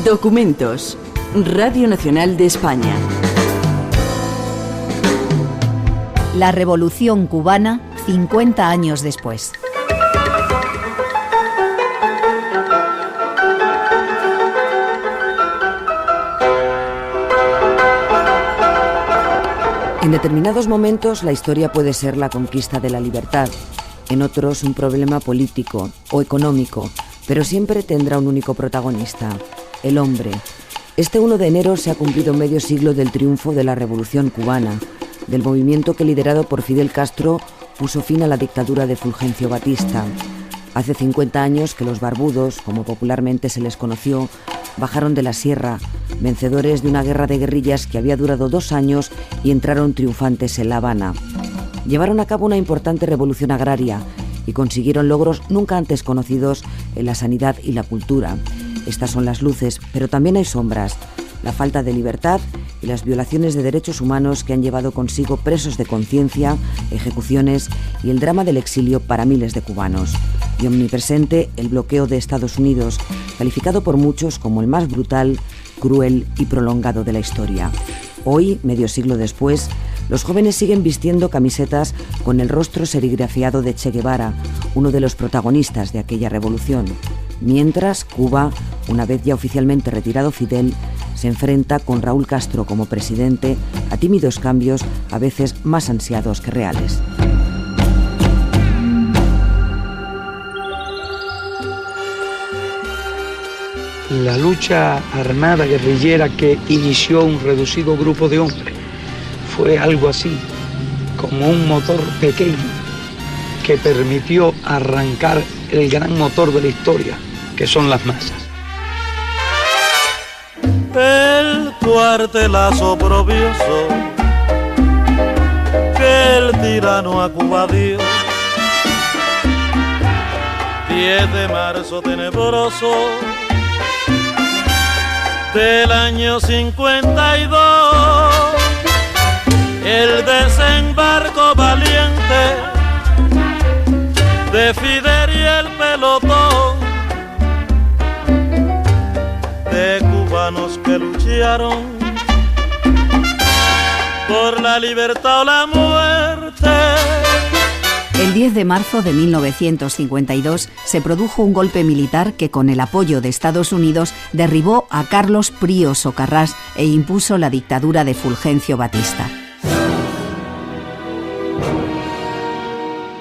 Documentos. Radio Nacional de España. La Revolución Cubana, 50 años después. En determinados momentos la historia puede ser la conquista de la libertad, en otros un problema político o económico, pero siempre tendrá un único protagonista, el hombre. Este 1 de enero se ha cumplido medio siglo del triunfo de la Revolución Cubana, del movimiento que, liderado por Fidel Castro, puso fin a la dictadura de Fulgencio Batista. Hace 50 años que los barbudos, como popularmente se les conoció, bajaron de la sierra, vencedores de una guerra de guerrillas que había durado 2 años y entraron triunfantes en La Habana. Llevaron a cabo una importante revolución agraria y consiguieron logros nunca antes conocidos en la sanidad y la cultura. Estas son las luces, pero también hay sombras, la falta de libertad y las violaciones de derechos humanos que han llevado consigo presos de conciencia, ejecuciones y el drama del exilio para miles de cubanos. Y omnipresente el bloqueo de Estados Unidos, calificado por muchos como el más brutal, cruel y prolongado de la historia. Hoy, medio siglo después, los jóvenes siguen vistiendo camisetas con el rostro serigrafiado de Che Guevara, uno de los protagonistas de aquella revolución. Mientras, Cuba, una vez ya oficialmente retirado Fidel, se enfrenta con Raúl Castro como presidente a tímidos cambios, a veces más ansiados que reales. La lucha armada guerrillera que inició un reducido grupo de hombres fue algo así, como un motor pequeño que permitió arrancar el gran motor de la historia, que son las masas. El cuartelazo oprobioso que el tirano a Cuba dio, 10 de marzo tenebroso del año 52, el desembarco valiente de Fidel y el pelotón de cubanos que lucharon por la libertad o la muerte. El 10 de marzo de 1952 se produjo un golpe militar que, con el apoyo de Estados Unidos, derribó a Carlos Prío Socarrás e impuso la dictadura de Fulgencio Batista.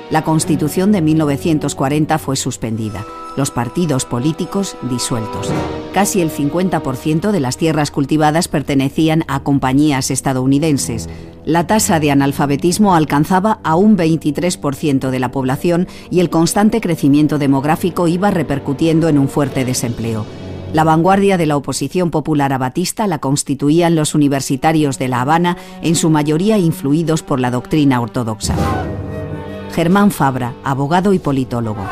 La Constitución de 1940 fue suspendida, los partidos políticos disueltos. Casi el 50% de las tierras cultivadas pertenecían a compañías estadounidenses. La tasa de analfabetismo alcanzaba a un 23% de la población y el constante crecimiento demográfico iba repercutiendo en un fuerte desempleo. La vanguardia de la oposición popular a Batista la constituían los universitarios de La Habana, en su mayoría influidos por la doctrina ortodoxa. Germán Fabra, abogado y politólogo.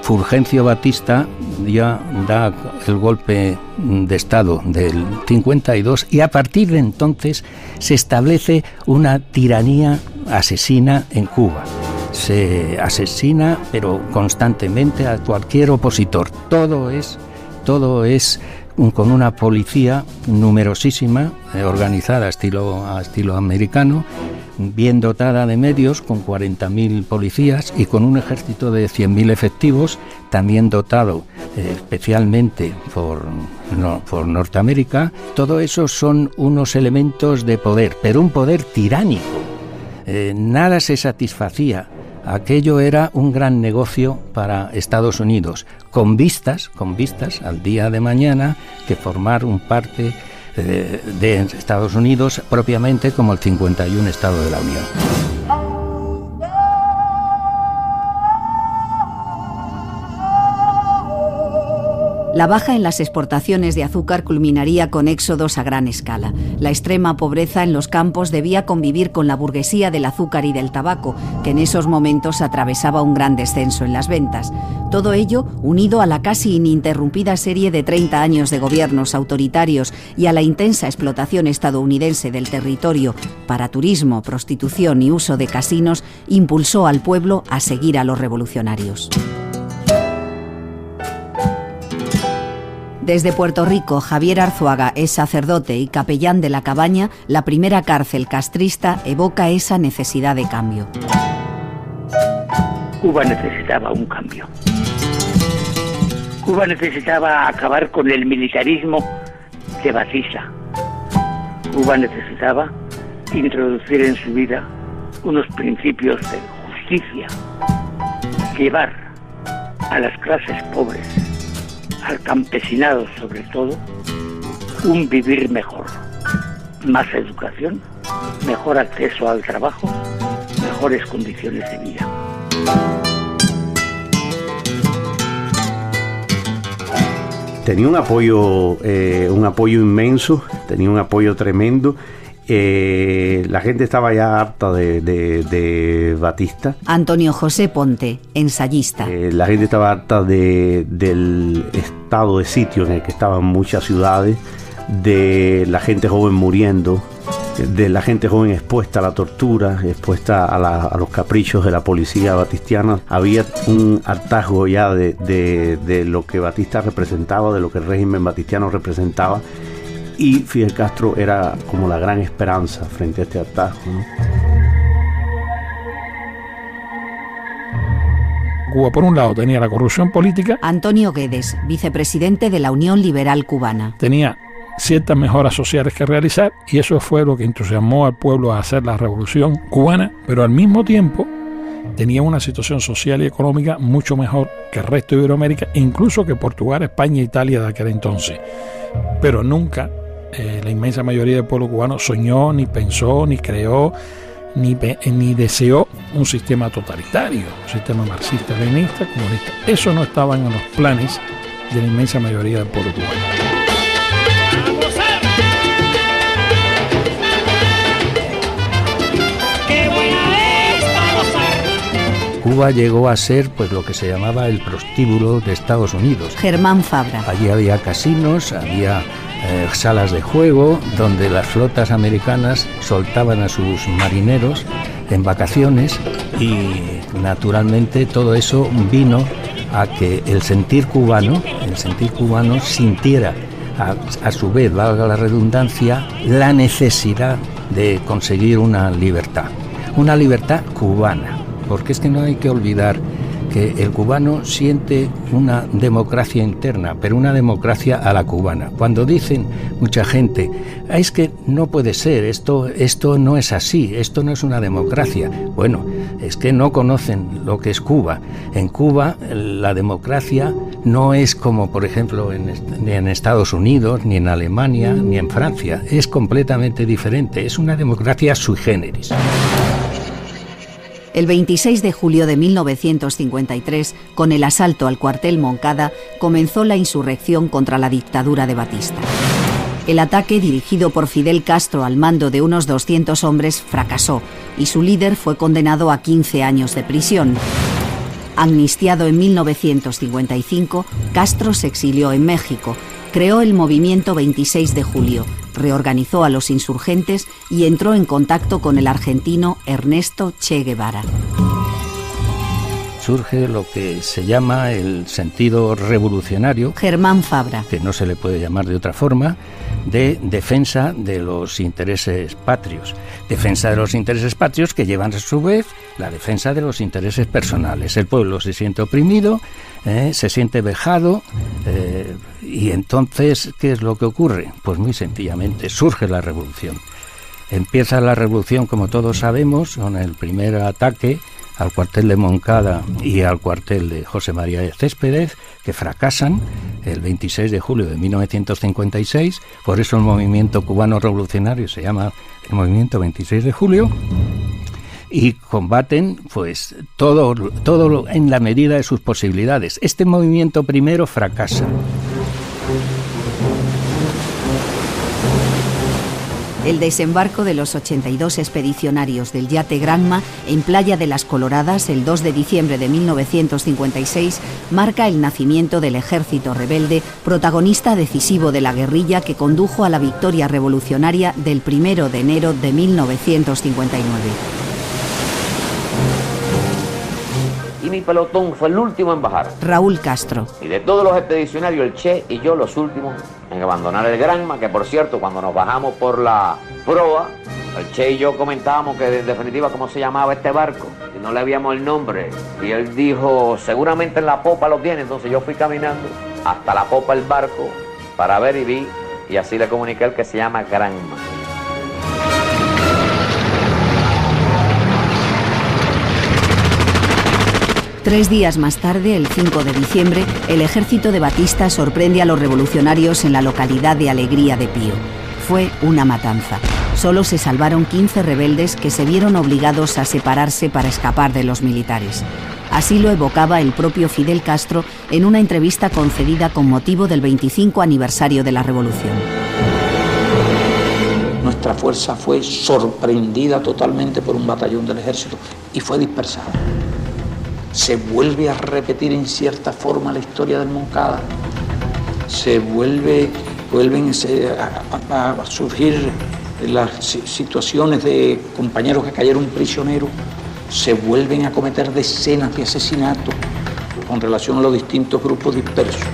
Fulgencio Batista ya da el golpe de Estado del 52 y a partir de entonces se establece una tiranía asesina en Cuba. Se asesina, pero constantemente, a cualquier opositor. Todo es con una policía numerosísima, organizada a estilo americano, bien dotada de medios, con 40.000 policías y con un ejército de 100.000 efectivos, también dotado especialmente por Norteamérica. Todo eso son unos elementos de poder, pero un poder tiránico. Nada se satisfacía. Aquello era un gran negocio para Estados Unidos, con vistas al día de mañana que formar un parte de Estados Unidos propiamente como el 51 Estado de la Unión. La baja en las exportaciones de azúcar culminaría con éxodos a gran escala. La extrema pobreza en los campos debía convivir con la burguesía del azúcar y del tabaco, que en esos momentos atravesaba un gran descenso en las ventas. Todo ello unido a la casi ininterrumpida serie de 30 años de gobiernos autoritarios y a la intensa explotación estadounidense del territorio para turismo, prostitución y uso de casinos, impulsó al pueblo a seguir a los revolucionarios. Desde Puerto Rico, Javier Arzuaga es sacerdote y capellán de La Cabaña, la primera cárcel castrista, evoca esa necesidad de cambio. Cuba necesitaba un cambio. Cuba necesitaba acabar con el militarismo de Batista. Cuba necesitaba introducir en su vida unos principios de justicia, llevar a las clases pobres, al campesinado sobre todo, un vivir mejor, más educación, mejor acceso al trabajo, mejores condiciones de vida. Tenía un apoyo inmenso, tenía un apoyo tremendo. La gente estaba ya harta de Batista. Antonio José Ponte, ensayista. La gente estaba harta del estado de sitio en el que estaban muchas ciudades, de la gente joven muriendo, de la gente joven expuesta a la tortura, expuesta a los caprichos de la policía batistiana. Había un hartazgo ya de lo que Batista representaba, de lo que el régimen batistiano representaba, y Fidel Castro era como la gran esperanza frente a este hartazgo, ¿no? Cuba, por un lado, tenía la corrupción política. Antonio Guedes, vicepresidente de la Unión Liberal Cubana. Tenía ciertas mejoras sociales que realizar, y eso fue lo que entusiasmó al pueblo a hacer la revolución cubana, pero al mismo tiempo tenía una situación social y económica mucho mejor que el resto de Iberoamérica, incluso que Portugal, España e Italia de aquel entonces. Pero nunca la inmensa mayoría del pueblo cubano soñó, ni pensó, ni creó, ni deseó un sistema totalitario, un sistema marxista-leninista, comunista. Eso no estaba en los planes de la inmensa mayoría del pueblo cubano. Cuba llegó a ser pues lo que se llamaba el prostíbulo de Estados Unidos. Germán Fabra. Allí había casinos, había salas de juego donde las flotas americanas soltaban a sus marineros en vacaciones, y naturalmente todo eso vino a que el sentir cubano sintiera a su vez, valga la redundancia, la necesidad de conseguir una libertad cubana. Porque es que no hay que olvidar que el cubano siente una democracia interna, pero una democracia a la cubana. Cuando dicen mucha gente, es que no puede ser, esto no es así, esto no es una democracia. Bueno, es que no conocen lo que es Cuba. En Cuba la democracia no es como, por ejemplo, ni en Estados Unidos, ni en Alemania, ni en Francia. Es completamente diferente, es una democracia sui generis. El 26 de julio de 1953, con el asalto al cuartel Moncada, comenzó la insurrección contra la dictadura de Batista. El ataque, dirigido por Fidel Castro al mando de unos 200 hombres, fracasó y su líder fue condenado a 15 años de prisión. Amnistiado en 1955, Castro se exilió en México, creó el movimiento 26 de julio, reorganizó a los insurgentes y entró en contacto con el argentino Ernesto Che Guevara. Surge lo que se llama el sentido revolucionario, Germán Fabra, que no se le puede llamar de otra forma, de defensa de los intereses patrios. Defensa de los intereses patrios que llevan a su vez la defensa de los intereses personales. El pueblo se siente oprimido, se siente vejado, y entonces, ¿qué es lo que ocurre? Pues muy sencillamente, surge la revolución. Empieza la revolución, como todos sabemos, con el primer ataque al cuartel de Moncada y al cuartel de José María de Céspedes, que fracasan el 26 de julio de 1956, por eso el movimiento cubano revolucionario se llama el movimiento 26 de julio, y combaten pues todo en la medida de sus posibilidades. Este movimiento primero fracasa. El desembarco de los 82 expedicionarios del yate Granma en Playa de las Coloradas el 2 de diciembre de 1956 marca el nacimiento del ejército rebelde, protagonista decisivo de la guerrilla que condujo a la victoria revolucionaria del 1 de enero de 1959. y mi pelotón fue el último en bajar. Raúl Castro. Y de todos los expedicionarios, el Che y yo los últimos en abandonar el Granma, que por cierto, cuando nos bajamos por la proa, el Che y yo comentábamos que en definitiva cómo se llamaba este barco, y no le habíamos el nombre, y él dijo, seguramente en la popa lo tiene. Entonces yo fui caminando hasta la popa del barco para ver y vi, y así le comuniqué el que se llama Granma. Tres días más tarde, el 5 de diciembre, el ejército de Batista sorprende a los revolucionarios en la localidad de Alegría de Pío. Fue una matanza. Solo se salvaron 15 rebeldes que se vieron obligados a separarse para escapar de los militares. Así lo evocaba el propio Fidel Castro en una entrevista concedida con motivo del 25 aniversario de la revolución. Nuestra fuerza fue sorprendida totalmente por un batallón del ejército y fue dispersada. Se vuelve a repetir en cierta forma la historia del Moncada. Vuelven a surgir las situaciones de compañeros que cayeron prisioneros. Se vuelven a cometer decenas de asesinatos con relación a los distintos grupos dispersos.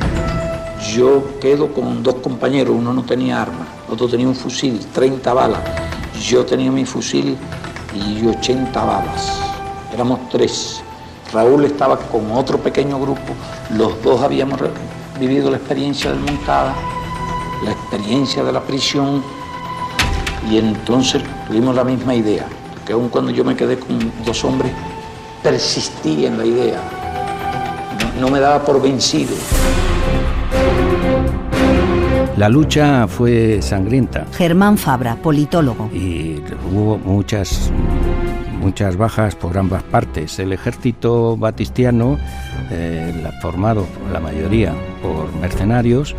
Yo quedo con dos compañeros, uno no tenía arma, otro tenía un fusil, 30 balas. Yo tenía mi fusil y 80 balas. Éramos 3. Raúl estaba con otro pequeño grupo, los dos habíamos vivido la experiencia del Moncada, la experiencia de la prisión, y entonces tuvimos la misma idea, que aun cuando yo me quedé con 2 hombres, persistí en la idea, no me daba por vencido. La lucha fue sangrienta. Germán Fabra, politólogo. Y hubo muchas bajas por ambas partes. El ejército batistiano, formado la mayoría por mercenarios,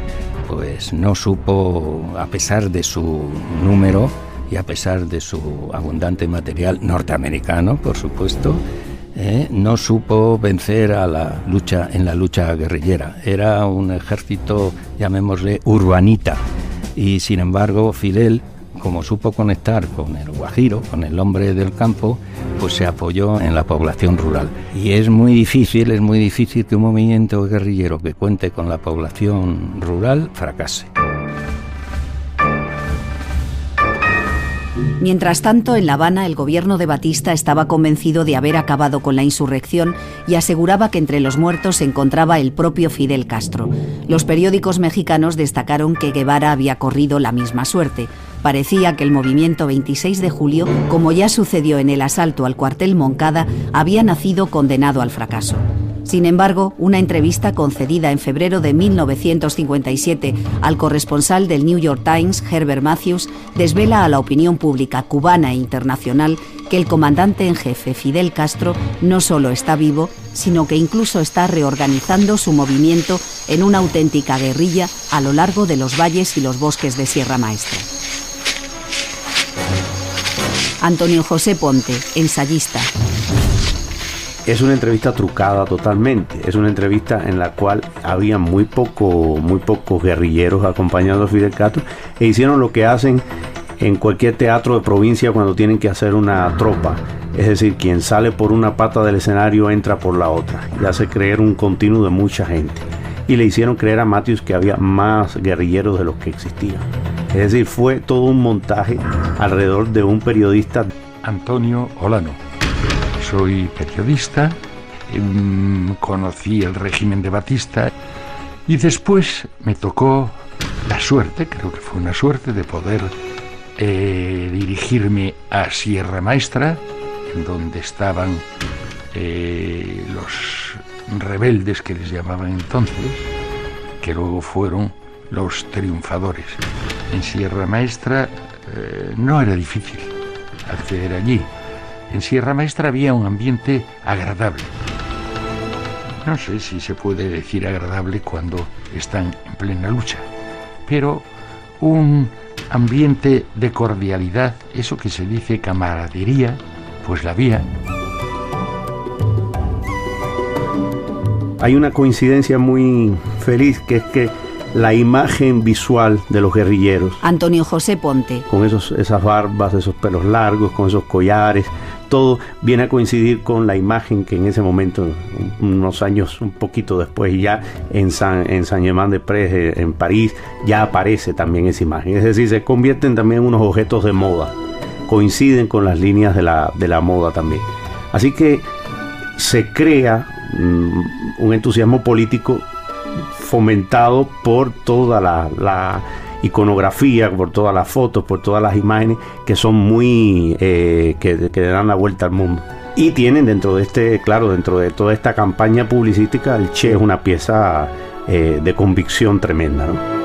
pues no supo, a pesar de su número y a pesar de su abundante material norteamericano, por supuesto, no supo vencer a la lucha guerrillera. Era un ejército, llamémosle, urbanita, y sin embargo Fidel, como supo conectar con el guajiro, con el hombre del campo, pues se apoyó en la población rural. Y es muy difícil que un movimiento guerrillero que cuente con la población rural fracase. Mientras tanto, en La Habana, el gobierno de Batista estaba convencido de haber acabado con la insurrección y aseguraba que entre los muertos se encontraba el propio Fidel Castro. Los periódicos mexicanos destacaron que Guevara había corrido la misma suerte. Parecía que el movimiento 26 de julio, como ya sucedió en el asalto al cuartel Moncada, había nacido condenado al fracaso. Sin embargo, una entrevista concedida en febrero de 1957 al corresponsal del New York Times, Herbert Matthews, desvela a la opinión pública cubana e internacional que el comandante en jefe, Fidel Castro, no solo está vivo, sino que incluso está reorganizando su movimiento en una auténtica guerrilla a lo largo de los valles y los bosques de Sierra Maestra. Antonio José Ponte, ensayista. Es una entrevista trucada totalmente. Es una entrevista en la cual había muy pocos guerrilleros acompañando a Fidel Castro, e hicieron lo que hacen en cualquier teatro de provincia cuando tienen que hacer una tropa. Es decir, quien sale por una pata del escenario entra por la otra y hace creer un continuo de mucha gente. Y le hicieron creer a Matthews que había más guerrilleros de los que existían. Es decir, fue todo un montaje alrededor de un periodista. Antonio Olano. Soy periodista, conocí el régimen de Batista y después me tocó la suerte, creo que fue una suerte, de poder dirigirme a Sierra Maestra, en donde estaban los rebeldes que les llamaban entonces, que luego fueron los triunfadores. En Sierra Maestra no era difícil acceder allí. En Sierra Maestra había un ambiente agradable. No sé si se puede decir agradable cuando están en plena lucha, pero un ambiente de cordialidad, eso que se dice camaradería, pues la había. Hay una coincidencia muy feliz, que es que la imagen visual de los guerrilleros, Antonio José Ponte, con esas barbas, esos pelos largos, con esos collares, todo viene a coincidir con la imagen que en ese momento, unos años un poquito después, ya en Saint-Germain-des-Prés, en París, ya aparece también esa imagen. Es decir, se convierten también en unos objetos de moda, coinciden con las líneas de la moda también. Así que se crea un entusiasmo político fomentado por toda la iconografía, por todas las fotos, por todas las imágenes que son muy que dan la vuelta al mundo. Y tienen dentro de toda esta campaña publicística, el Che es una pieza de convicción tremenda, ¿no?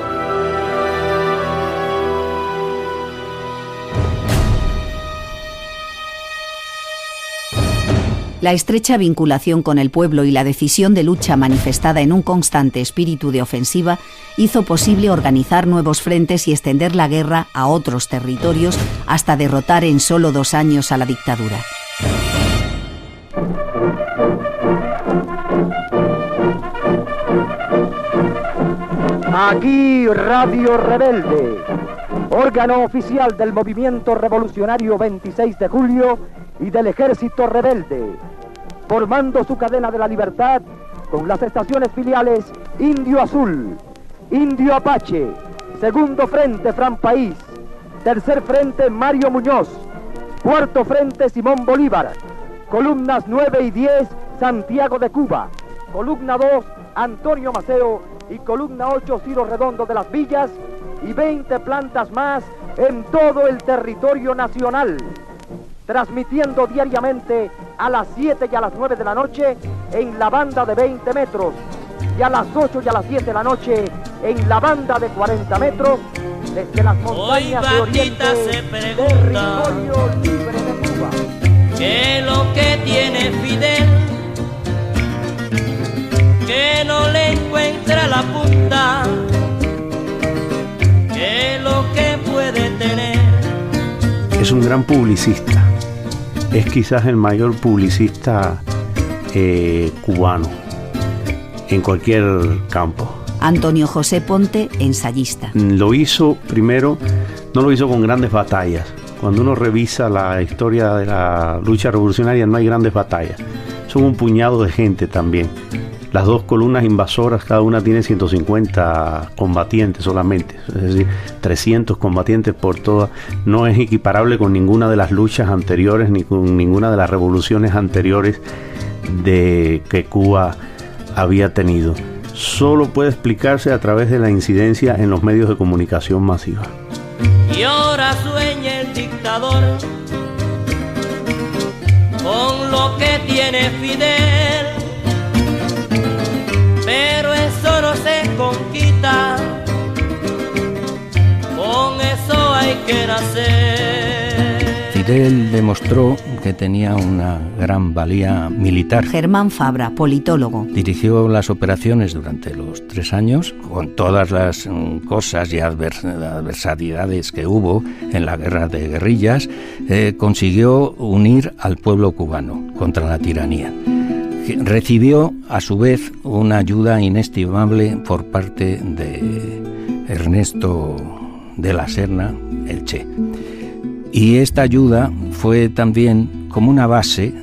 La estrecha vinculación con el pueblo y la decisión de lucha manifestada en un constante espíritu de ofensiva hizo posible organizar nuevos frentes y extender la guerra a otros territorios hasta derrotar en solo 2 años a la dictadura. Aquí Radio Rebelde, órgano oficial del Movimiento Revolucionario 26 de Julio y del Ejército Rebelde, formando su cadena de la libertad con las estaciones filiales Indio Azul, Indio Apache, Segundo Frente Fran País, Tercer Frente Mario Muñoz, Cuarto Frente Simón Bolívar, columnas 9 y 10 Santiago de Cuba, columna 2 Antonio Maceo y columna 8 Ciro Redondo de las Villas, y 20 plantas más en todo el territorio nacional, transmitiendo diariamente a las 7 y a las 9 de la noche en la banda de 20 metros y a las 8 y a las 10 de la noche en la banda de 40 metros desde las montañas de Oriente del territorio libre de Cuba. ¿Qué es lo que tiene Fidel? Que no le encuentra la punta. ¿Qué es lo que puede tener? Es un gran publicista. Es quizás el mayor publicista cubano en cualquier campo. Antonio José Ponte, ensayista. Lo hizo primero, no lo hizo con grandes batallas. Cuando uno revisa la historia de la lucha revolucionaria, no hay grandes batallas. Son un puñado de gente también. Las 2 columnas invasoras, cada una tiene 150 combatientes solamente, es decir, 300 combatientes por todas. No es equiparable con ninguna de las luchas anteriores ni con ninguna de las revoluciones anteriores de que Cuba había tenido. Solo puede explicarse a través de la incidencia en los medios de comunicación masiva. Y ahora sueña el dictador con lo que tiene Fidel, pero eso no se conquista, con eso hay que nacer. Fidel demostró que tenía una gran valía militar. Germán Fabra, politólogo. Dirigió las operaciones durante los 3 años, con todas las cosas y adversidades que hubo en la guerra de guerrillas, consiguió unir al pueblo cubano contra la tiranía. Recibió, a su vez, una ayuda inestimable por parte de Ernesto de la Serna, el Che. Y esta ayuda fue también como una base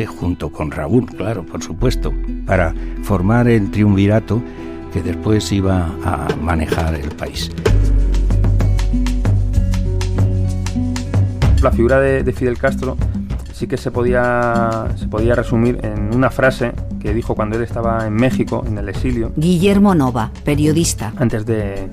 junto con Raúl, claro, por supuesto, para formar el triunvirato que después iba a manejar el país. La figura de Fidel Castro sí que se podía resumir en una frase que dijo cuando él estaba en México, en el exilio. Guillermo Nova, periodista. Antes de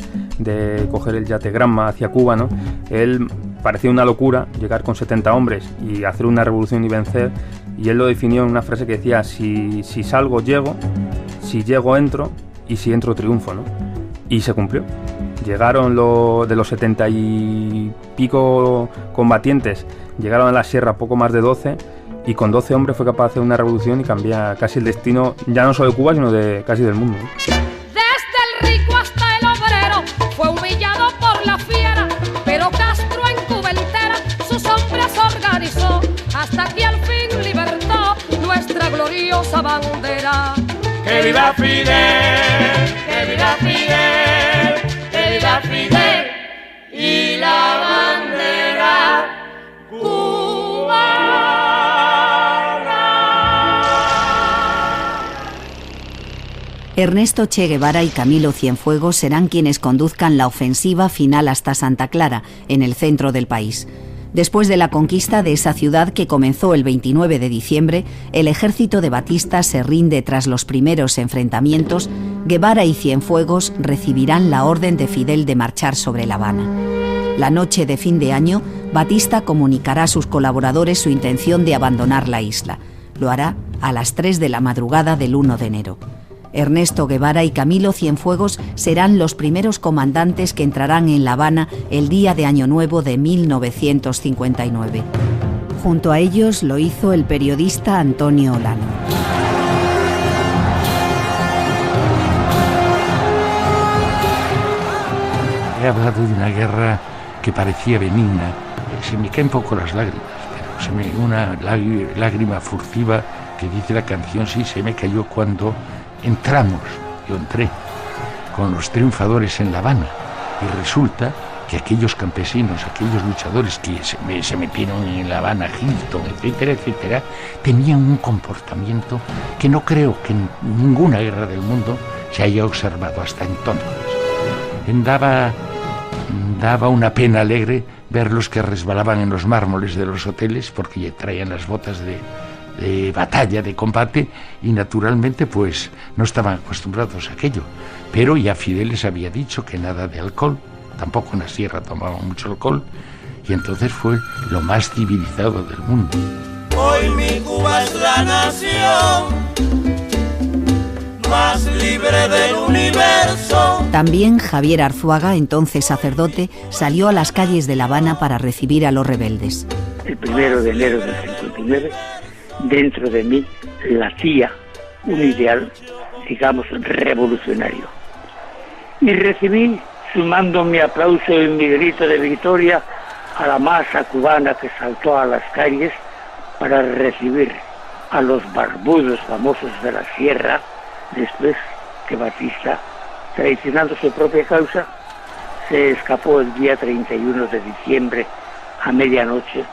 coger el yate Granma hacia Cuba, ¿no? Él parecía una locura llegar con 70 hombres y hacer una revolución y vencer, y él lo definió en una frase que decía: si salgo, llego, si llego, entro, y si entro, triunfo, ¿no? Y se cumplió. Llegaron de los 70 y pico combatientes, llegaron a la sierra poco más de 12, y con 12 hombres fue capaz de hacer una revolución y cambiar casi el destino, ya no solo de Cuba, sino de casi del mundo, ¿no? Desde el rico hasta el obrero fue humillado por la fiera, pero Castro en Cuba entera sus hombres organizó, hasta que al fin libertó nuestra gloriosa bandera. ¡Que viva Fidel! ¡Que viva Fidel! ¡Que viva Fidel! Y la bandera cubana. Ernesto Che Guevara y Camilo Cienfuegos serán quienes conduzcan la ofensiva final hasta Santa Clara, en el centro del país. Después de la conquista de esa ciudad, que comenzó el 29 de diciembre, el ejército de Batista se rinde tras los primeros enfrentamientos. Guevara y Cienfuegos recibirán la orden de Fidel de marchar sobre La Habana. La noche de fin de año, Batista comunicará a sus colaboradores su intención de abandonar la isla. Lo hará a las 3 de la madrugada del 1 de enero. Ernesto Guevara y Camilo Cienfuegos serán los primeros comandantes que entrarán en La Habana el día de Año Nuevo de 1959. Junto a ellos lo hizo el periodista Antonio Olano. He hablado de una guerra que parecía benigna. Se me caen poco las lágrimas, pero se me una lágrima furtiva que dice la canción, sí, se me cayó cuando yo entré con los triunfadores en La Habana, y resulta que aquellos campesinos, aquellos luchadores que se metieron en La Habana, Hilton, etcétera, etcétera, tenían un comportamiento que no creo que en ninguna guerra del mundo se haya observado hasta entonces. Daba una pena alegre verlos que resbalaban en los mármoles de los hoteles porque ya traían las botas de batalla, de combate, y naturalmente pues no estaban acostumbrados a aquello. Pero ya Fidel les había dicho que nada de alcohol, tampoco en la sierra tomaban mucho alcohol, y entonces fue lo más civilizado del mundo. Hoy mi Cuba es la nación más libre del universo. También Javier Arzuaga, entonces sacerdote, salió a las calles de La Habana para recibir a los rebeldes. El 1 de enero del 59, dentro de mí lacía un ideal, digamos, revolucionario. Y recibí, sumando mi aplauso y mi grito de victoria, a la masa cubana que saltó a las calles para recibir a los barbudos famosos de la sierra, después que Batista, traicionando su propia causa, se escapó el día 31 de diciembre a medianoche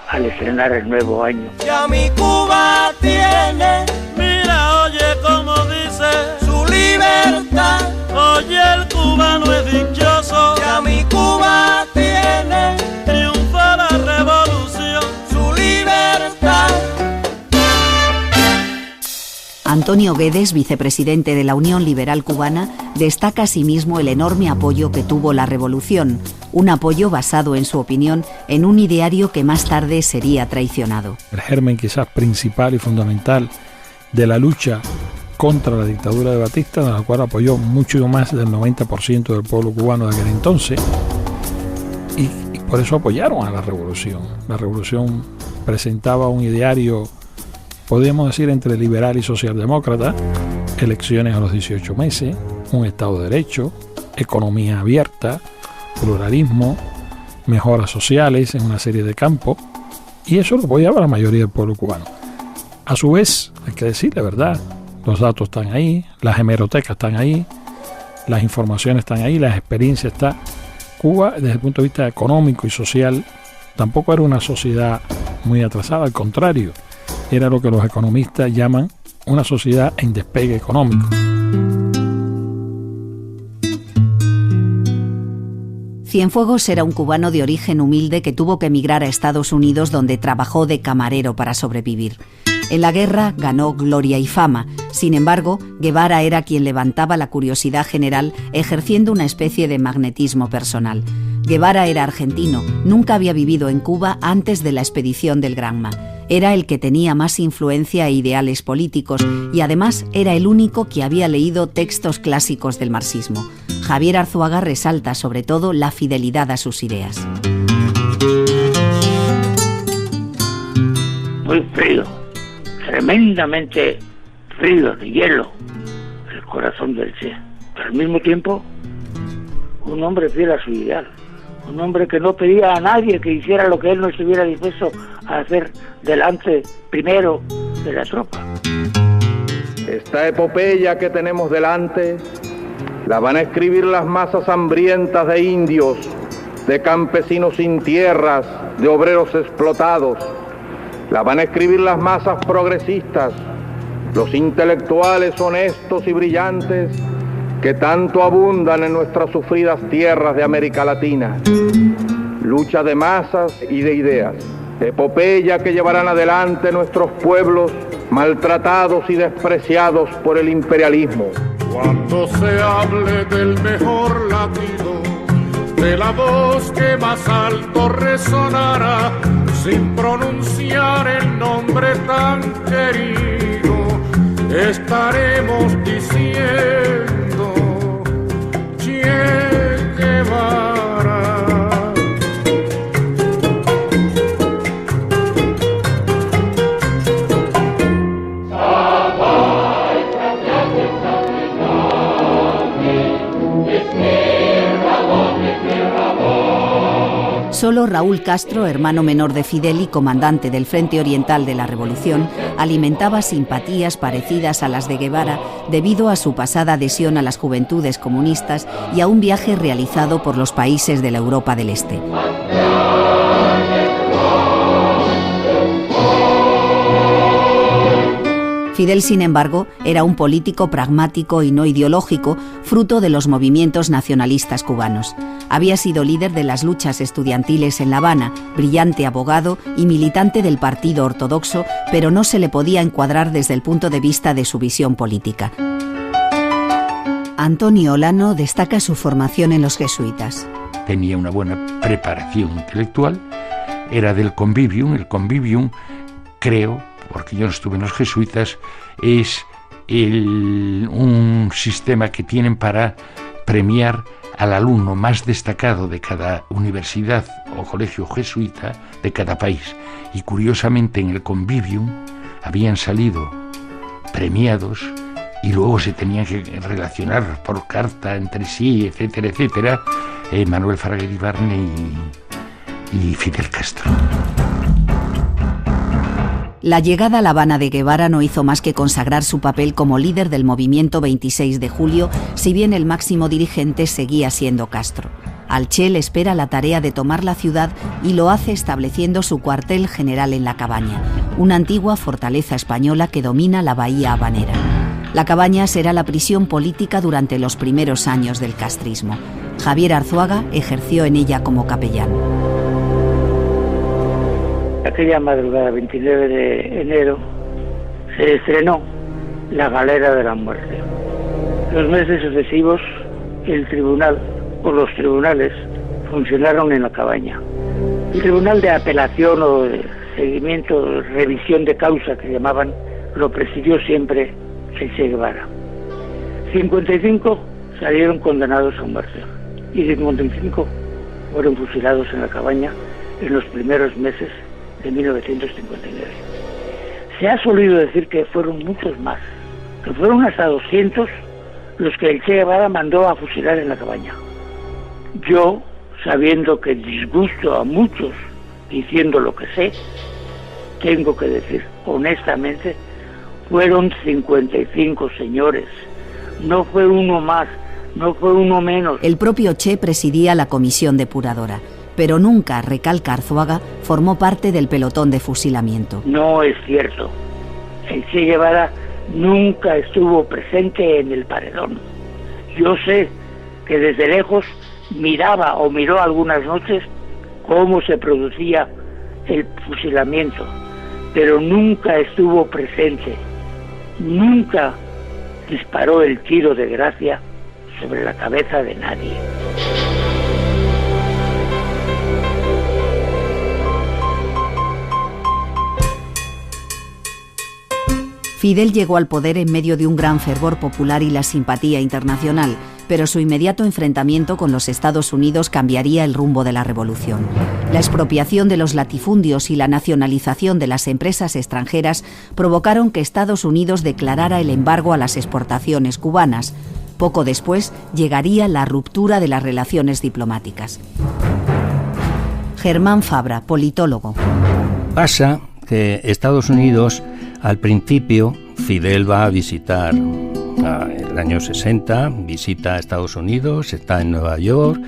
al estrenar el nuevo año. Ya mi Cuba tiene, mira, oye como dice, su libertad. Oye, el cubano es dichoso. Ya mi Cuba tiene, triunfa la revolución, su libertad. Antonio Guedes, vicepresidente de la Unión Liberal Cubana, destaca asimismo el enorme apoyo que tuvo la revolución, un apoyo basado, en su opinión, en un ideario que más tarde sería traicionado. El germen quizás principal y fundamental de la lucha contra la dictadura de Batista, de la cual apoyó mucho más del 90% del pueblo cubano de aquel entonces, y por eso apoyaron a la revolución. La revolución presentaba un ideario, podríamos decir, entre liberal y socialdemócrata: elecciones a los 18 meses, un Estado de Derecho, economía abierta, pluralismo, mejoras sociales en una serie de campos, y eso lo apoyaba la mayoría del pueblo cubano. A su vez, hay que decir la verdad, los datos están ahí, las hemerotecas están ahí, las informaciones están ahí, la experiencia está. Cuba, desde el punto de vista económico y social, tampoco era una sociedad muy atrasada, al contrario, era lo que los economistas llaman una sociedad en despegue económico. Cienfuegos era un cubano de origen humilde que tuvo que emigrar a Estados Unidos, donde trabajó de camarero para sobrevivir. En la guerra ganó gloria y fama. Sin embargo, Guevara era quien levantaba la curiosidad general, ejerciendo una especie de magnetismo personal. Guevara era argentino, nunca había vivido en Cuba antes de la expedición del Granma. Era el que tenía más influencia e ideales políticos, y además era el único que había leído textos clásicos del marxismo. Javier Arzuaga resalta sobre todo la fidelidad a sus ideas. Muy frío, tremendamente frío, de hielo, el corazón del Che. Pero al mismo tiempo, un hombre fiel a su ideal. Un hombre que no pedía a nadie que hiciera lo que él no estuviera dispuesto a hacer delante, primero, de la tropa. Esta epopeya que tenemos delante la van a escribir las masas hambrientas de indios, de campesinos sin tierras, de obreros explotados. La van a escribir las masas progresistas, los intelectuales honestos y brillantes que tanto abundan en nuestras sufridas tierras de América Latina. Lucha de masas y de ideas, epopeya que llevarán adelante nuestros pueblos maltratados y despreciados por el imperialismo. Cuando se hable del mejor latido, de la voz que más alto resonará, sin pronunciar el nombre tan querido, estaremos diciendo Che Guevara. Solo Raúl Castro, hermano menor de Fidel y comandante del Frente Oriental de la Revolución, alimentaba simpatías parecidas a las de Guevara debido a su pasada adhesión a las juventudes comunistas y a un viaje realizado por los países de la Europa del Este. Fidel, sin embargo, era un político pragmático y no ideológico, fruto de los movimientos nacionalistas cubanos. Había sido líder de las luchas estudiantiles en La Habana, brillante abogado y militante del Partido Ortodoxo, pero no se le podía encuadrar desde el punto de vista de su visión política. Antonio Olano destaca su formación en los jesuitas. Tenía una buena preparación intelectual, era del Convivium. El Convivium, creo, porque yo no estuve en los jesuitas, es un sistema que tienen para premiar al alumno más destacado de cada universidad o colegio jesuita de cada país. Y curiosamente en el Convivium habían salido premiados y luego se tenían que relacionar por carta entre sí, etcétera, etcétera, Manuel Fraga Iribarne y Fidel Castro. La llegada a La Habana de Guevara no hizo más que consagrar su papel como líder del movimiento 26 de julio, si bien el máximo dirigente seguía siendo Castro. Al Che le espera la tarea de tomar la ciudad y lo hace estableciendo su cuartel general en La Cabaña, una antigua fortaleza española que domina la bahía habanera. La Cabaña será la prisión política durante los primeros años del castrismo. Javier Arzuaga ejerció en ella como capellán. Aquella madrugada, 29 de enero, se estrenó La Galera de la Muerte. Los meses sucesivos, el tribunal o los tribunales funcionaron en La Cabaña. El tribunal de apelación o de seguimiento, revisión de causa que llamaban, lo presidió siempre el Che Guevara. 55 salieron condenados a muerte y 55 fueron fusilados en La Cabaña en los primeros meses de 1959. Se ha solido decir que fueron muchos más, que fueron hasta 200 los que el Che Guevara mandó a fusilar en La Cabaña. Yo, sabiendo que disgusto a muchos diciendo lo que sé, tengo que decir honestamente, fueron 55 señores, no fue uno más, no fue uno menos. El propio Che presidía la comisión depuradora, pero nunca, recalca Arzuaga, formó parte del pelotón de fusilamiento. No es cierto. El Che Guevara nunca estuvo presente en el paredón. Yo sé que desde lejos miraba o miró algunas noches cómo se producía el fusilamiento, pero nunca estuvo presente. Nunca disparó el tiro de gracia sobre la cabeza de nadie. Fidel llegó al poder en medio de un gran fervor popular y la simpatía internacional, pero su inmediato enfrentamiento con los Estados Unidos cambiaría el rumbo de la revolución. La expropiación de los latifundios y la nacionalización de las empresas extranjeras provocaron que Estados Unidos declarara el embargo a las exportaciones cubanas. Poco después llegaría la ruptura de las relaciones diplomáticas. Germán Fabra, politólogo. Pasa que Estados Unidos, al principio, Fidel va a visitar el año 60, visita a Estados Unidos, está en Nueva York,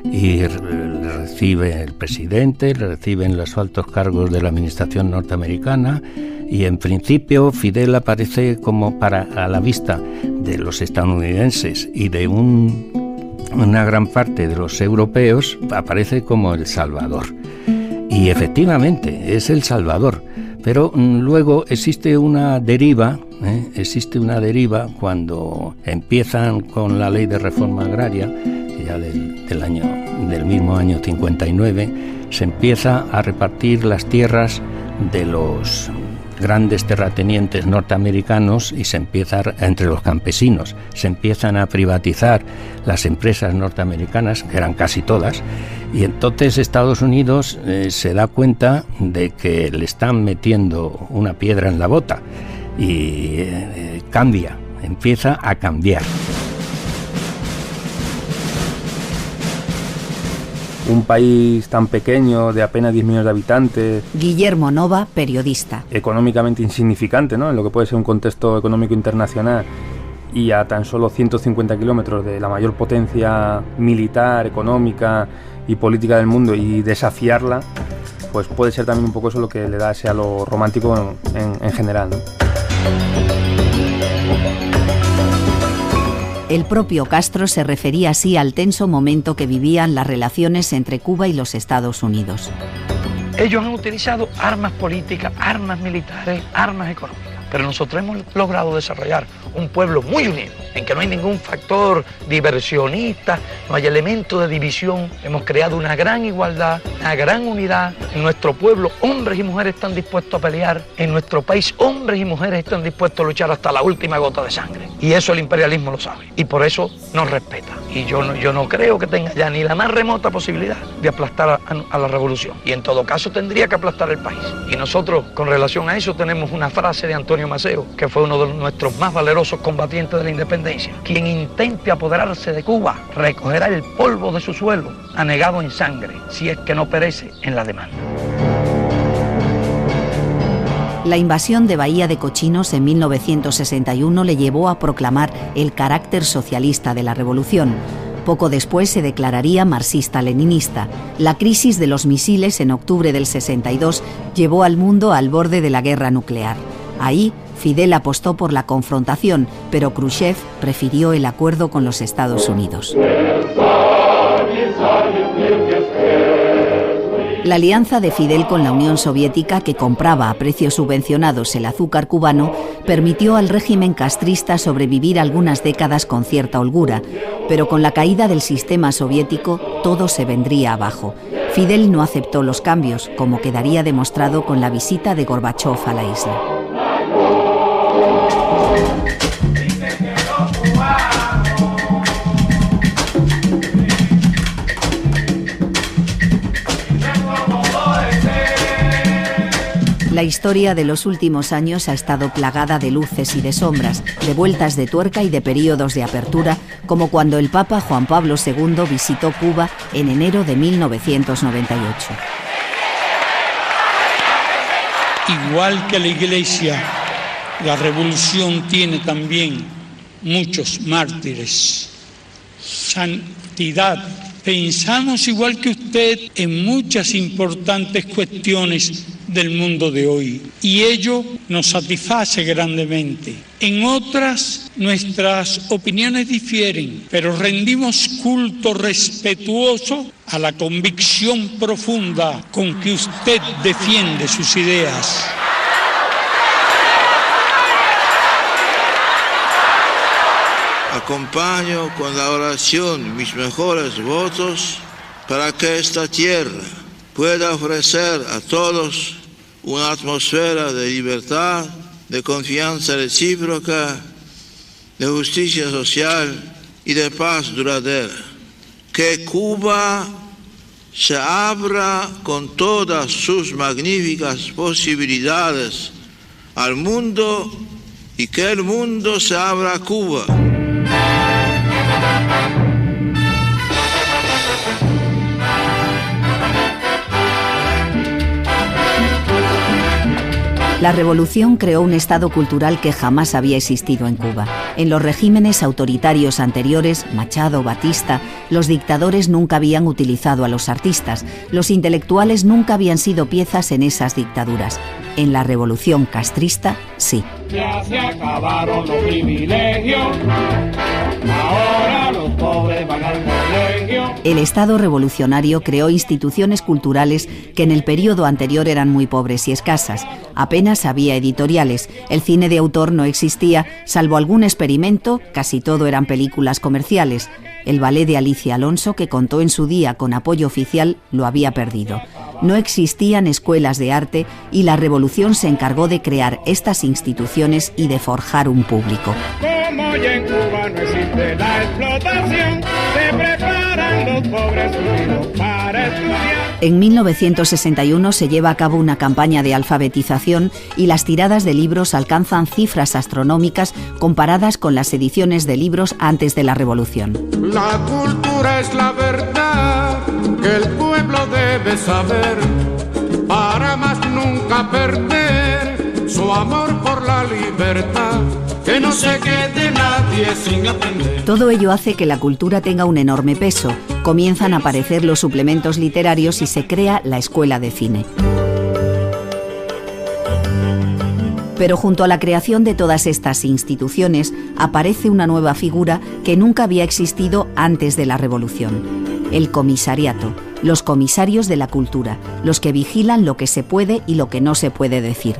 y le recibe el presidente, le reciben los altos cargos de la administración norteamericana, y en principio Fidel aparece como a la vista de los estadounidenses y de una gran parte de los europeos, aparece como el Salvador. Y efectivamente es el Salvador, pero luego existe una deriva cuando empiezan con la ley de reforma agraria, ya del mismo año 59, se empieza a repartir las tierras de los grandes terratenientes norteamericanos y se empieza entre los campesinos, se empiezan a privatizar las empresas norteamericanas, que eran casi todas, y entonces Estados Unidos se da cuenta de que le están metiendo una piedra en la bota y empieza a cambiar. Un país tan pequeño, de apenas 10 millones de habitantes. Guillermo Nova, periodista. Económicamente insignificante, ¿no?, en lo que puede ser un contexto económico internacional, y a tan solo 150 kilómetros de la mayor potencia militar, económica y política del mundo, y desafiarla, pues puede ser también un poco eso lo que le da ese halo romántico en general, ¿no? El propio Castro se refería así al tenso momento que vivían las relaciones entre Cuba y los Estados Unidos. Ellos han utilizado armas políticas, armas militares, armas económicas, pero nosotros hemos logrado desarrollar un pueblo muy unido, en que no hay ningún factor diversionista, no hay elemento de división. Hemos creado una gran igualdad, una gran unidad. En nuestro pueblo, hombres y mujeres están dispuestos a pelear. En nuestro país, hombres y mujeres están dispuestos a luchar hasta la última gota de sangre. Y eso el imperialismo lo sabe, y por eso nos respeta. Y yo no creo que tenga ya ni la más remota posibilidad de aplastar a la revolución. Y en todo caso tendría que aplastar el país. Y nosotros, con relación a eso, tenemos una frase de Antonio Maceo, que fue uno de nuestros más valerosos combatientes de la independencia: quien intente apoderarse de Cuba recogerá el polvo de su suelo, anegado en sangre, si es que no perece en la demanda. La invasión de Bahía de Cochinos en 1961 le llevó a proclamar el carácter socialista de la revolución. Poco después se declararía marxista-leninista. La crisis de los misiles en octubre del 62 llevó al mundo al borde de la guerra nuclear. Ahí, Fidel apostó por la confrontación, pero Khrushchev prefirió el acuerdo con los Estados Unidos. La alianza de Fidel con la Unión Soviética, que compraba a precios subvencionados el azúcar cubano, permitió al régimen castrista sobrevivir algunas décadas con cierta holgura, pero con la caída del sistema soviético todo se vendría abajo. Fidel no aceptó los cambios, como quedaría demostrado con la visita de Gorbachov a la isla. La historia de los últimos años ha estado plagada de luces y de sombras, de vueltas de tuerca y de períodos de apertura, como cuando el Papa Juan Pablo II visitó Cuba en enero de 1998. Igual que la Iglesia, la revolución tiene también muchos mártires. Santidad. Pensamos igual que usted en muchas importantes cuestiones del mundo de hoy, y ello nos satisface grandemente. En otras, nuestras opiniones difieren, pero rendimos culto respetuoso a la convicción profunda con que usted defiende sus ideas. Acompaño con la oración mis mejores votos para que esta tierra pueda ofrecer a todos una atmósfera de libertad, de confianza recíproca, de justicia social y de paz duradera. Que Cuba se abra con todas sus magníficas posibilidades al mundo y que el mundo se abra a Cuba. La revolución creó un estado cultural que jamás había existido en Cuba. En los regímenes autoritarios anteriores, Machado, Batista, los dictadores nunca habían utilizado a los artistas, los intelectuales nunca habían sido piezas en esas dictaduras. En la revolución castrista, sí. Ya se acabaron los privilegios, ahora los pobres van al colegio. El Estado revolucionario creó instituciones culturales que en el periodo anterior eran muy pobres y escasas. Apenas había editoriales, el cine de autor no existía, salvo algún experimento, casi todo eran películas comerciales. El ballet de Alicia Alonso, que contó en su día con apoyo oficial, lo había perdido. No existían escuelas de arte y la revolución se encargó de crear estas instituciones y de forjar un público. Como ya en Cuba no existe la explotación, se preparan los pobres unidos para estudiar. En 1961 se lleva a cabo una campaña de alfabetización y las tiradas de libros alcanzan cifras astronómicas comparadas con las ediciones de libros antes de la revolución. La cultura es la verdad que el pueblo debe saber para más nunca perder su amor por la libertad, que no se quede nadie sin aprender. Todo ello hace que la cultura tenga un enorme peso. Comienzan a aparecer los suplementos literarios y se crea la escuela de cine. Pero junto a la creación de todas estas instituciones aparece una nueva figura que nunca había existido antes de la revolución: el comisariato, los comisarios de la cultura, los que vigilan lo que se puede y lo que no se puede decir.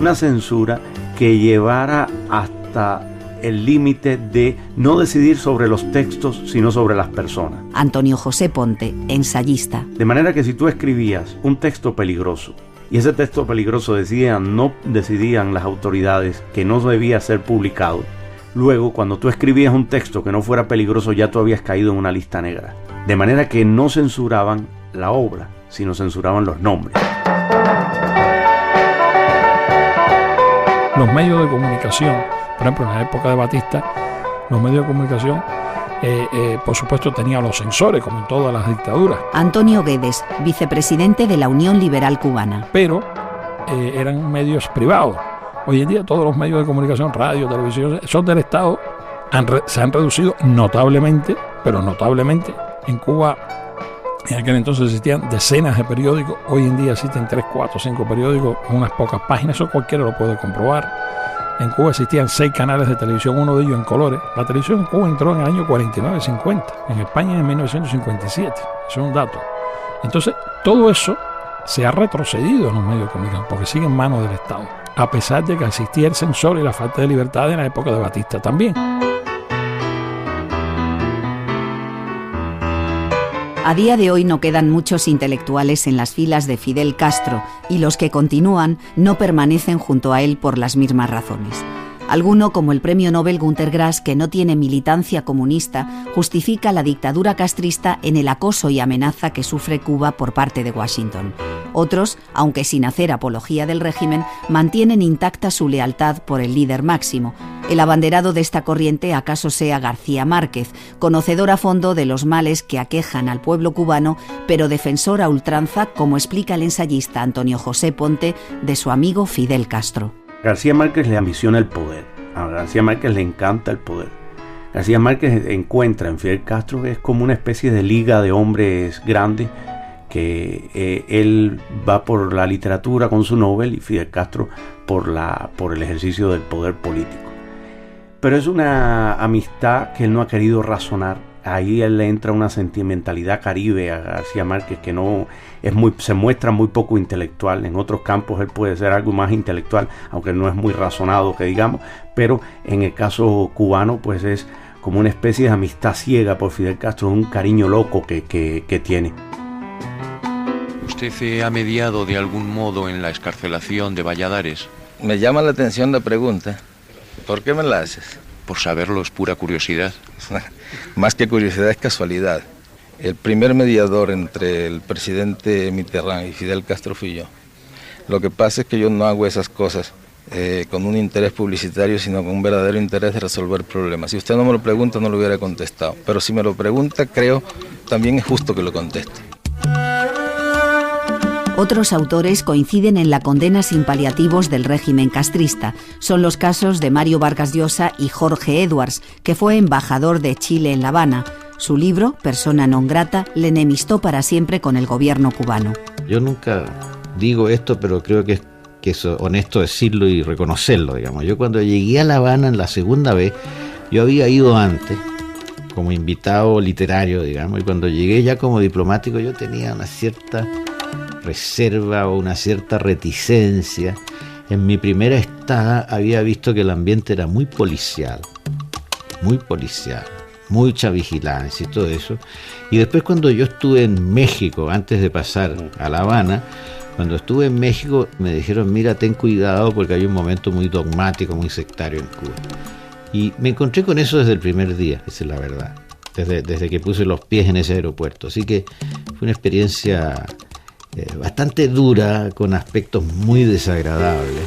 Una censura que llevara hasta el límite de no decidir sobre los textos, sino sobre las personas. Antonio José Ponte, ensayista. De manera que si tú escribías un texto peligroso, y ese texto peligroso decidían las autoridades que no debía ser publicado, luego cuando tú escribías un texto que no fuera peligroso ya tú habías caído en una lista negra. De manera que no censuraban la obra, sino censuraban los nombres. Los medios de comunicación, por ejemplo, en la época de Batista, los medios de comunicación, por supuesto, tenían los censores, como en todas las dictaduras. Antonio Guedes, vicepresidente de la Unión Liberal Cubana. Pero eran medios privados. Hoy en día todos los medios de comunicación, radio, televisión, son del Estado, se han reducido notablemente, pero notablemente. En Cuba, en aquel entonces existían decenas de periódicos, hoy en día existen 3, 4, 5 periódicos, unas pocas páginas, eso cualquiera lo puede comprobar. En Cuba existían 6 canales de televisión, uno de ellos en colores. La televisión en Cuba entró en el año 49-50, en España en 1957, eso es un dato. Entonces, todo eso se ha retrocedido en los medios de comunicación, porque sigue en manos del Estado, a pesar de que existía el censor y la falta de libertad en la época de Batista también. A día de hoy no quedan muchos intelectuales en las filas de Fidel Castro y los que continúan no permanecen junto a él por las mismas razones. Alguno, como el premio Nobel Günter Grass, que no tiene militancia comunista, justifica la dictadura castrista en el acoso y amenaza que sufre Cuba por parte de Washington. Otros, aunque sin hacer apología del régimen, mantienen intacta su lealtad por el líder máximo. El abanderado de esta corriente acaso sea García Márquez, conocedor a fondo de los males que aquejan al pueblo cubano, pero defensor a ultranza, como explica el ensayista Antonio José Ponte, de su amigo Fidel Castro. García Márquez le ambiciona el poder. A García Márquez le encanta el poder. García Márquez encuentra en Fidel Castro que es como una especie de liga de hombres grandes, que él va por la literatura con su Nobel y Fidel Castro por el ejercicio del poder político. Pero es una amistad que él no ha querido razonar. Ahí él le entra una sentimentalidad caribe a García Márquez que no se muestra muy poco intelectual. En otros campos él puede ser algo más intelectual, aunque no es muy razonado que digamos, pero en el caso cubano pues es como una especie de amistad ciega por Fidel Castro, un cariño loco que tiene. ¿Usted ha mediado de algún modo en la excarcelación de Valladares? Me llama la atención la pregunta. ¿Por qué me la haces? Por saberlo, es pura curiosidad. Más que curiosidad, es casualidad. El primer mediador entre el presidente Mitterrand y Fidel Castro fui yo. Lo que pasa es que yo no hago esas cosas con un interés publicitario, sino con un verdadero interés de resolver problemas. Si usted no me lo pregunta, no lo hubiera contestado. Pero si me lo pregunta, creo también es justo que lo conteste. Otros autores coinciden en la condena sin paliativos del régimen castrista. Son los casos de Mario Vargas Llosa y Jorge Edwards, que fue embajador de Chile en La Habana. Su libro, Persona non grata, le enemistó para siempre con el gobierno cubano. Yo nunca digo esto, pero creo que es honesto decirlo y reconocerlo, digamos. Yo cuando llegué a La Habana en la segunda vez, yo había ido antes como invitado literario, digamos, y cuando llegué ya como diplomático yo tenía una cierta reserva o una cierta reticencia. En mi primera estada había visto que el ambiente era muy policial, mucha vigilancia y todo eso. Y después cuando yo estuve en México, antes de pasar a La Habana, cuando estuve en México me dijeron, mira, ten cuidado porque hay un momento muy dogmático, muy sectario en Cuba. Y me encontré con eso desde el primer día, esa es la verdad, desde que puse los pies en ese aeropuerto. Así que fue una experiencia bastante dura, con aspectos muy desagradables.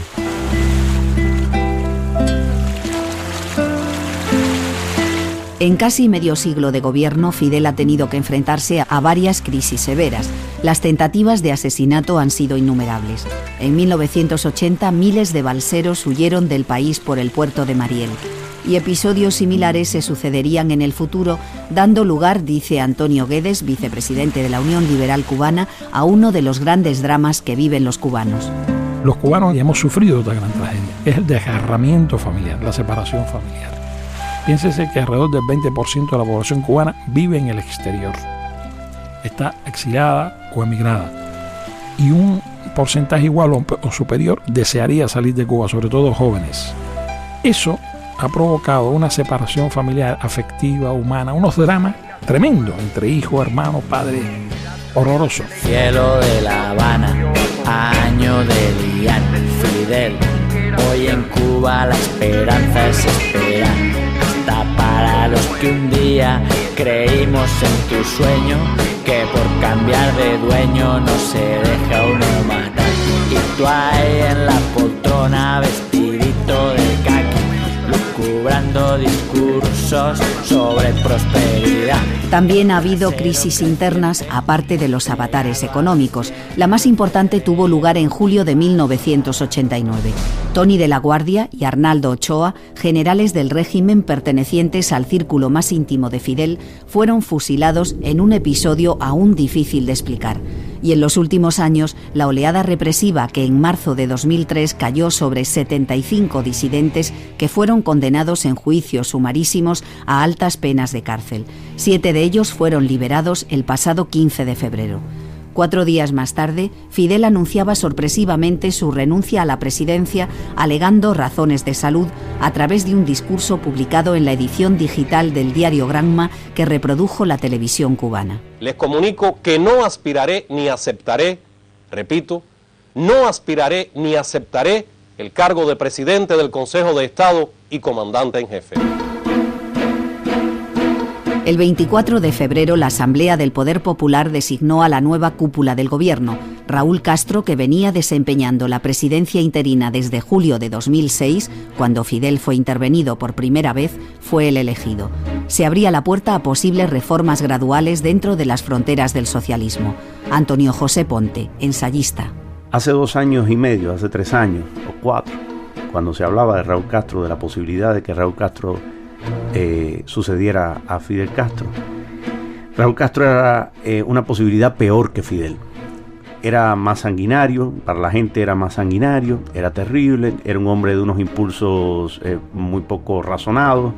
En casi medio siglo de gobierno, Fidel ha tenido que enfrentarse a varias crisis severas. Las tentativas de asesinato han sido innumerables. En 1980, miles de balseros huyeron del país por el puerto de Mariel. Y episodios similares se sucederían en el futuro, dando lugar, dice Antonio Guedes, vicepresidente de la Unión Liberal Cubana, a uno de los grandes dramas que viven los cubanos. Los cubanos ya hemos sufrido otra gran tragedia, que es el desgarramiento familiar, la separación familiar. Piénsese que alrededor del 20% de la población cubana vive en el exterior. Está exiliada o emigrada. Y un porcentaje igual o superior desearía salir de Cuba, sobre todo jóvenes. Eso ha provocado una separación familiar, afectiva, humana, unos dramas tremendos entre hijo, hermano, padre, horroroso. Cielo de La Habana, año de Lian, Fidel. Hoy en Cuba la esperanza es esperar. Hasta para los que un día creímos en tu sueño, que por cambiar de dueño no se deja uno matar. Y tú ahí en la poltrona vestidito de caqui, lucubrando discursos sobre prosperidad. También ha habido crisis internas aparte de los avatares económicos. La más importante tuvo lugar en julio de 1989. Tony de la Guardia y Arnaldo Ochoa, generales del régimen pertenecientes al círculo más íntimo de Fidel, fueron fusilados en un episodio aún difícil de explicar. Y en los últimos años, la oleada represiva que en marzo de 2003 cayó sobre 75 disidentes que fueron condenados en juicios sumarísimos a altas penas de cárcel. 7 de ellos fueron liberados el pasado 15 de febrero. 4 días más tarde, Fidel anunciaba sorpresivamente su renuncia a la presidencia, alegando razones de salud, a través de un discurso publicado en la edición digital del diario Granma que reprodujo la televisión cubana. Les comunico que no aspiraré ni aceptaré, repito, no aspiraré ni aceptaré el cargo de presidente del Consejo de Estado y comandante en jefe. El 24 de febrero, la Asamblea del Poder Popular designó a la nueva cúpula del gobierno. Raúl Castro, que venía desempeñando la presidencia interina desde julio de 2006, cuando Fidel fue intervenido por primera vez, fue el elegido. Se abría la puerta a posibles reformas graduales dentro de las fronteras del socialismo. Antonio José Ponte, ensayista. Hace 2 años y medio, hace 3 años o 4, cuando se hablaba de Raúl Castro, de la posibilidad de que Raúl Castro sucediera a Fidel Castro. Raúl Castro era una posibilidad peor que Fidel. Era más sanguinario, para la gente era más sanguinario, era terrible, era un hombre de unos impulsos muy poco razonados,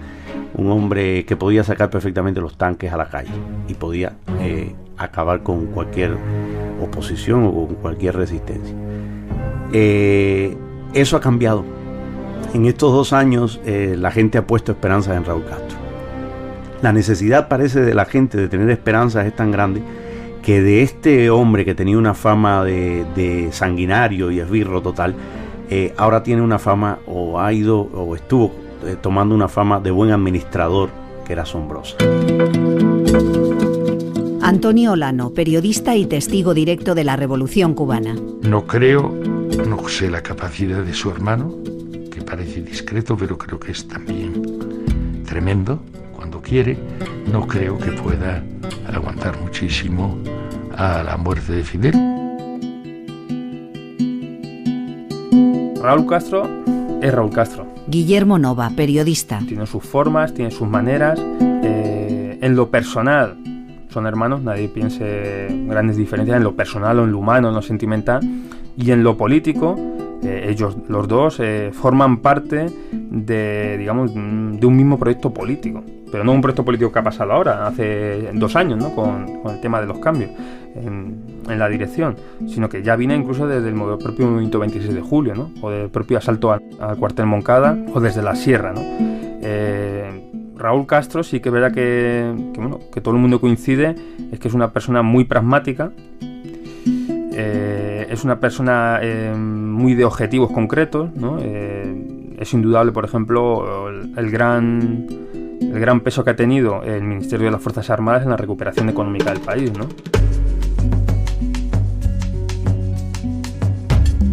un hombre que podía sacar perfectamente los tanques a la calle y podía acabar con cualquier oposición o con cualquier resistencia. Eso ha cambiado. En estos 2 años la gente ha puesto esperanzas en Raúl Castro. La necesidad, parece, de la gente de tener esperanzas es tan grande que de este hombre que tenía una fama de sanguinario y esbirro total, ahora tiene una fama, o ha ido o estuvo tomando una fama de buen administrador que era asombrosa. Antonio Olano, periodista y testigo directo de la Revolución Cubana. No sé la capacidad de su hermano, que parece discreto, pero creo que es también tremendo cuando quiere. No creo que pueda aguantar muchísimo a la muerte de Fidel. Raúl Castro es Raúl Castro. Guillermo Nova, periodista. Tiene sus formas, tiene sus maneras. En lo personal son hermanos, nadie piense grandes diferencias en lo personal o en lo humano, en lo sentimental. Y en lo político, ellos los dos forman parte de, digamos, de un mismo proyecto político. Pero no un proyecto político que ha pasado ahora, hace 2 años, ¿no? con el tema de los cambios en la dirección, sino que ya viene incluso desde el propio movimiento 26 de julio, ¿no? O del propio asalto al cuartel Moncada, o desde la Sierra, ¿no? Raúl Castro sí que es verdad que todo el mundo coincide, es que es una persona muy pragmática, es una persona muy de objetivos concretos, ¿no? Es indudable, por ejemplo, el gran peso que ha tenido el Ministerio de las Fuerzas Armadas en la recuperación económica del país, ¿no?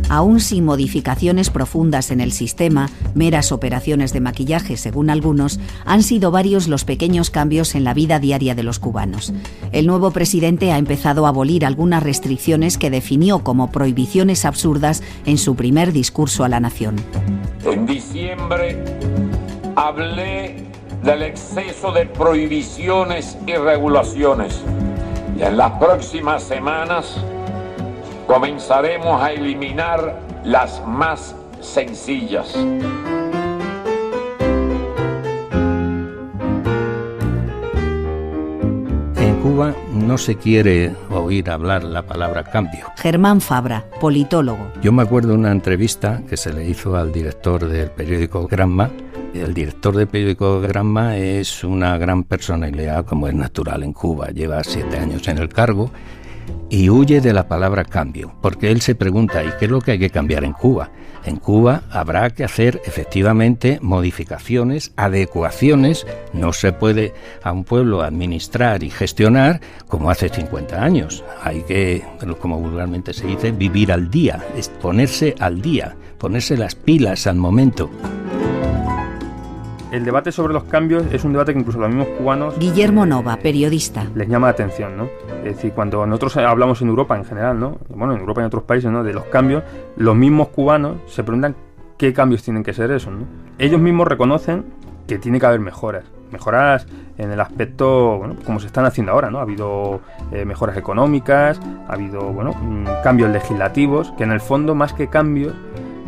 Aún sin modificaciones profundas en el sistema, meras operaciones de maquillaje según algunos, han sido varios los pequeños cambios en la vida diaria de los cubanos. El nuevo presidente ha empezado a abolir algunas restricciones que definió como prohibiciones absurdas en su primer discurso a la nación. En diciembre hablé del exceso de prohibiciones y regulaciones y en las próximas semanas comenzaremos a eliminar las más sencillas. En Cuba no se quiere oír hablar la palabra cambio. Germán Fabra, politólogo. Yo me acuerdo de una entrevista que se le hizo al director del periódico Granma. El director del periódico Granma es una gran personalidad, como es natural en Cuba. Lleva 7 años en el cargo y huye de la palabra cambio, porque él se pregunta, ¿y qué es lo que hay que cambiar en Cuba? En Cuba habrá que hacer efectivamente modificaciones, adecuaciones. No se puede a un pueblo administrar y gestionar como hace 50 años. Hay que, como vulgarmente se dice, vivir al día, es ponerse al día, ponerse las pilas al momento. El debate sobre los cambios es un debate que incluso los mismos cubanos... Guillermo Nova, periodista. Les llama la atención, ¿no? Es decir, cuando nosotros hablamos en Europa en general, ¿no? Bueno, en Europa y en otros países, ¿no? De los cambios, los mismos cubanos se preguntan qué cambios tienen que ser esos, ¿no? Ellos mismos reconocen que tiene que haber mejoras. Mejoras en el aspecto, bueno, como se están haciendo ahora, ¿no? Ha habido mejoras económicas, ha habido, bueno, cambios legislativos, que en el fondo, más que cambios,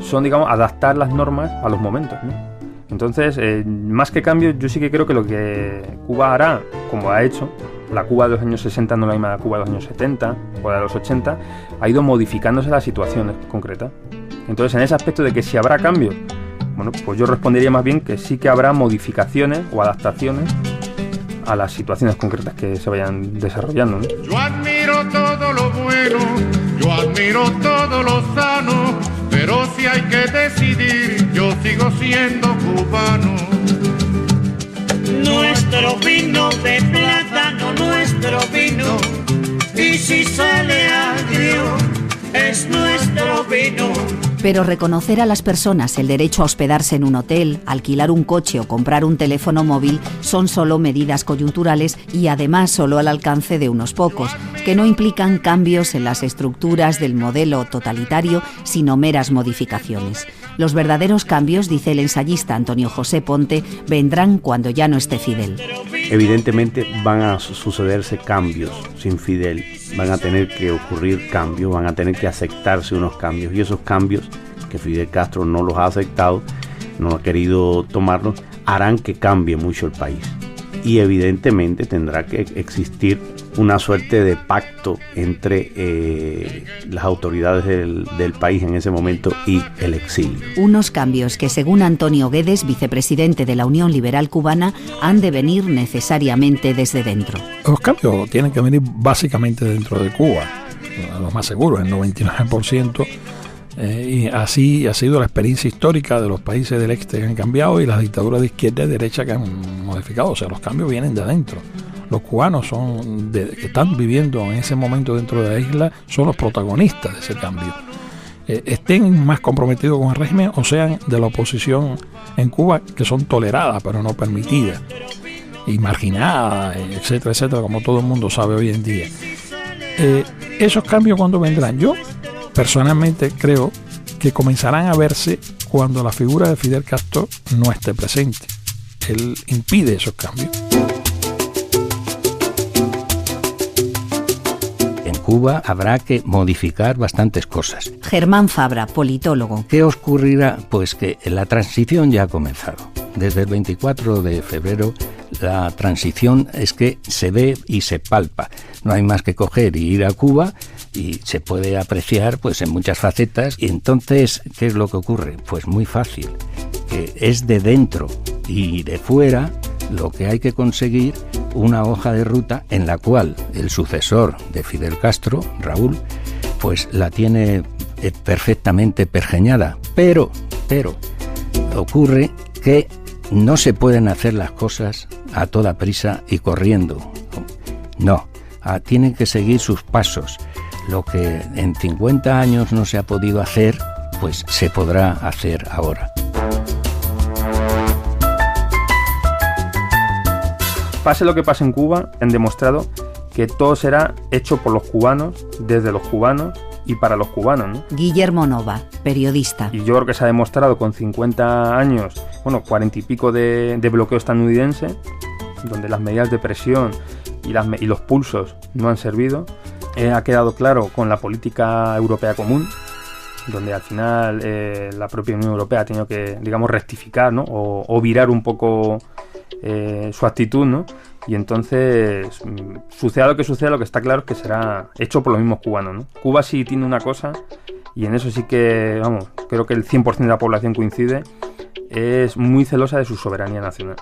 son, digamos, adaptar las normas a los momentos, ¿no? Entonces, más que cambios, yo sí que creo que lo que Cuba hará, como ha hecho, la Cuba de los años 60 no es la misma Cuba de los años 70 o de los 80, ha ido modificándose las situaciones concretas. Entonces, en ese aspecto de que si habrá cambios, bueno, pues yo respondería más bien que sí que habrá modificaciones o adaptaciones a las situaciones concretas que se vayan desarrollando, ¿no? Yo admiro todo lo bueno, yo admiro todo lo sano, pero si hay que decidir, yo sigo siendo cubano. Nuestro vino de plátano, nuestro vino, y si sale agrio, es nuestro vino. Pero reconocer a las personas el derecho a hospedarse en un hotel, alquilar un coche o comprar un teléfono móvil son solo medidas coyunturales y además solo al alcance de unos pocos, que no implican cambios en las estructuras del modelo totalitario, sino meras modificaciones. Los verdaderos cambios, dice el ensayista Antonio José Ponte, vendrán cuando ya no esté Fidel. Evidentemente van a sucederse cambios sin Fidel, van a tener que ocurrir cambios, van a tener que aceptarse unos cambios, y esos cambios que Fidel Castro no los ha aceptado, no ha querido tomarlos, harán que cambie mucho el país. Y evidentemente tendrá que existir una suerte de pacto entre las autoridades del país en ese momento y el exilio. Unos cambios que, según Antonio Guedes, vicepresidente de la Unión Liberal Cubana, han de venir necesariamente desde dentro. Los cambios tienen que venir básicamente dentro de Cuba, lo más seguro, el 99%. Y así ha sido la experiencia histórica de los países del este que han cambiado y las dictaduras de izquierda y derecha que han modificado. O sea, los cambios vienen de adentro. Los cubanos que están viviendo en ese momento dentro de la isla son los protagonistas de ese cambio. Estén más comprometidos con el régimen o sean de la oposición en Cuba, que son toleradas pero no permitidas y marginadas, etcétera, etcétera, como todo el mundo sabe hoy en día. Esos cambios, ¿cuándo vendrán? Yo personalmente creo que comenzarán a verse cuando la figura de Fidel Castro no esté presente. Él impide esos cambios. En Cuba habrá que modificar bastantes cosas. Germán Fabra, politólogo. ¿Qué ocurrirá? Pues que la transición ya ha comenzado. Desde el 24 de febrero la transición es que se ve y se palpa. No hay más que coger y ir a Cuba y se puede apreciar pues en muchas facetas. Y entonces, ¿qué es lo que ocurre? Pues muy fácil, que es de dentro y de fuera lo que hay que conseguir una hoja de ruta en la cual el sucesor de Fidel Castro, Raúl, pues la tiene perfectamente pergeñada. Pero ocurre que no se pueden hacer las cosas a toda prisa y corriendo. No, tienen que seguir sus pasos. Lo que en 50 años no se ha podido hacer, pues se podrá hacer ahora. Pase lo que pase en Cuba, han demostrado que todo será hecho por los cubanos, desde los cubanos y para los cubanos, ¿no? Guillermo Nova, periodista. Y yo creo que se ha demostrado con 50 años, 40 y pico de bloqueo estadounidense, donde las medidas de presión y los pulsos no han servido. Ha quedado claro con la política europea común, donde al final la propia Unión Europea ha tenido que, digamos, rectificar, ¿no? o virar un poco su actitud, ¿no? Y entonces, suceda lo que está claro es que será hecho por los mismos cubanos, ¿no? Cuba sí tiene una cosa, y en eso sí que, creo que el 100% de la población coincide, es muy celosa de su soberanía nacional.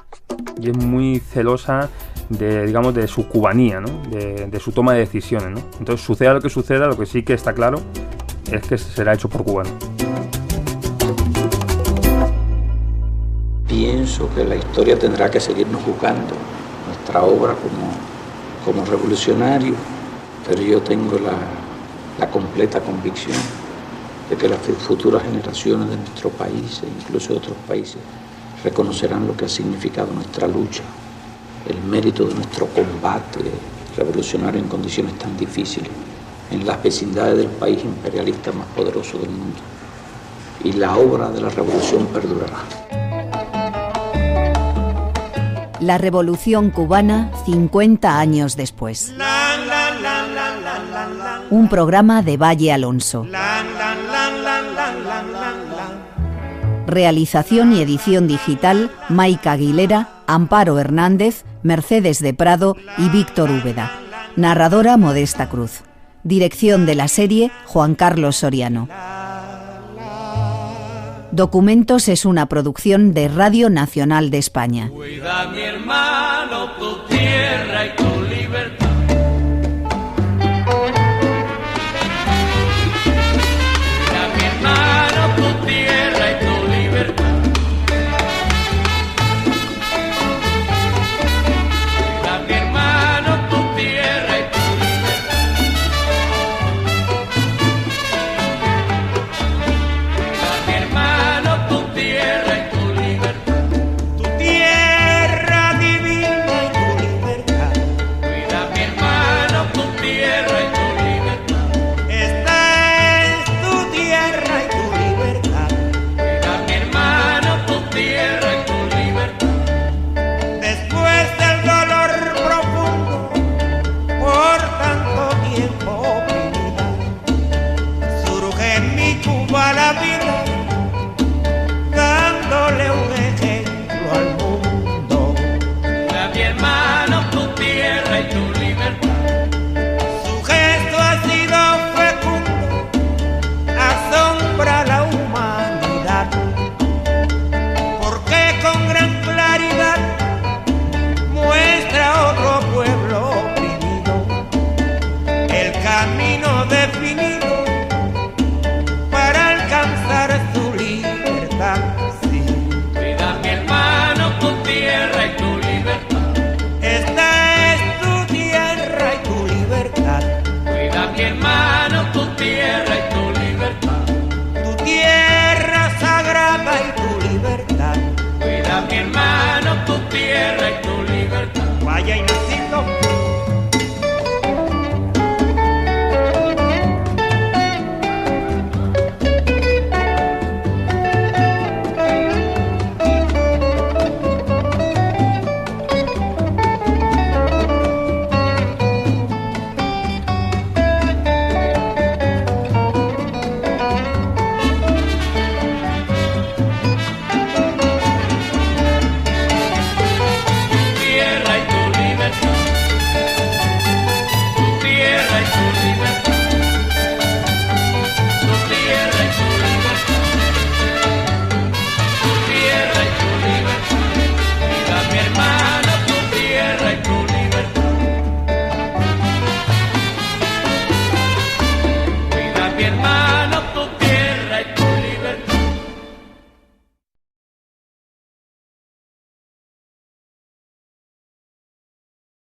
Y es muy celosa de su cubanía, ¿no? De su toma de decisiones, ¿no? Entonces, suceda lo que sí que está claro es que será hecho por cubanos. Pienso que la historia tendrá que seguirnos juzgando nuestra obra como revolucionario, pero yo tengo la completa convicción de que las futuras generaciones de nuestro país e incluso de otros países reconocerán lo que ha significado nuestra lucha, el mérito de nuestro combate revolucionario en condiciones tan difíciles, en las vecindades del país imperialista más poderoso del mundo. Y la obra de la revolución perdurará. La Revolución Cubana, 50 años después. Un programa de Valle Alonso. Realización y edición digital, Maica Aguilera, Amparo Hernández, Mercedes de Prado y Víctor Úbeda. Narradora Modesta Cruz. Dirección de la serie, Juan Carlos Soriano. Documentos es una producción de Radio Nacional de España. Cuida, mi hermano, tu tierra y tu libertad.